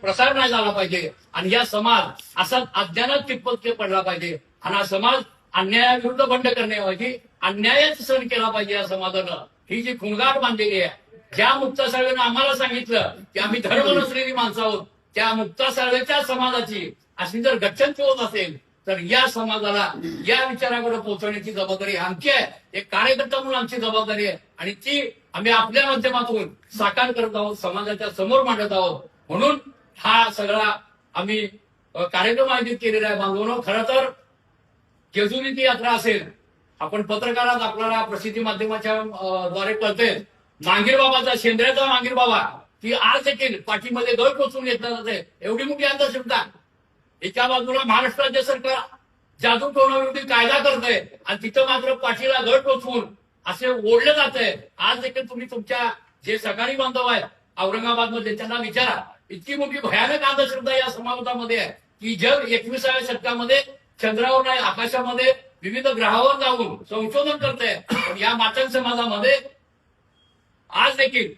प्रसार नाही झाला पाहिजे आणि या समाज असा अज्ञानात तिप्पत पडला पाहिजे आणि हा समाज अन्यायाविरुद्ध बंड करण्याऐवजी अन्यायच सहन केला पाहिजे या समाजानं ही जी खुणगाट बांधलेली आहे. ज्या मुक्ता साळवेनं आम्हाला सांगितलं की आम्ही धर्म नसलेली माणसं आहोत, त्या मुक्ता साळवेच्या समाजाची अशी जर गच्छंती होत असेल तर या समाजाला या विचाराकडे पोहोचवण्याची जबाबदारी आमची आहे. एक कार्यकर्ता म्हणून आमची जबाबदारी आहे आणि ती आम्ही आपल्या माध्यमातून साकार करत आहोत, समाजाच्या समोर मांडत आहोत. म्हणून हा सगळा आम्ही कार्यक्रम आयोजित केलेला आहे. बांधवांनो, खरं तर जेजुरी ती यात्रा असेल, आपण पत्रकारात आपल्याला प्रसिद्धी माध्यमाच्या द्वारे कळते मांगीर बाबाचा शेंद्र्याचा मांगीर बाबा ती आज देखील पाठीमध्ये गळ टोचून घेतला जाते. एवढी मोठी अंधश्रद्धा. एका बाजूला महाराष्ट्र राज्य सरकार जादू टोणाविरोधी कायदा करतंय आणि तिथं मात्र पाठीला गळ टोचवून असे ओढलं जातंय. आज देखील तुम्ही तुमच्या जे सहकारी बांधव आहेत औरंगाबादमध्ये त्यांना विचारा, इतकी मोठी भयानक अंधश्रद्धा या समाजामध्ये आहे की जग 21व्या शतकामध्ये चंद्रावर नाही आकाशामध्ये विविध ग्रहावर जाऊन संशोधन करतंय. पण या मातंग समाजामध्ये आज देखील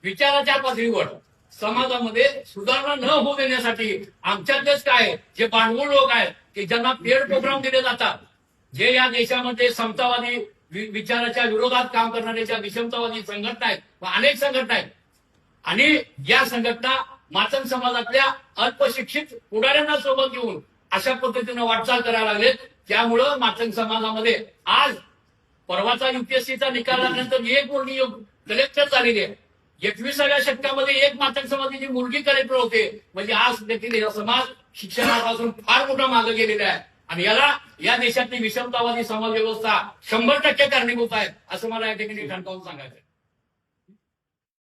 विचाराच्या पातळीवर समाजामध्ये सुधारणा न होऊ देण्यासाठी आमच्यातलेच काय जे भांडवल लोक आहेत की ज्यांना पेड प्रोग्राम दिले जातात, जे या देशामध्ये समतावादी विचाराच्या विरोधात काम करणाऱ्या विषमतावादी संघटना आहेत, अनेक संघटना आहेत आणि या संघटना मातंग समाजातल्या अल्पशिक्षित पुढाऱ्यांना सोबत घेऊन अशा पद्धतीनं वाटचाल करायला लागलेत. त्यामुळं मातंग समाजामध्ये आज परवाचा युपीएससीचा निकाल आल्यानंतर एक मुलगी कलेक्टर झालेली आहे. 21व्या शतकामध्ये एक मातंग समाजाची मुलगी कलेक्टर होते. म्हणजे आज देखील हा समाज शिक्षणापासून फार मोठा मागे गेलेला आहे आणि याला या देशातली विषमतावादी समाज व्यवस्था 100% कारणीभूत आहे असं मला या ठिकाणी ठणकावून सांगायचं.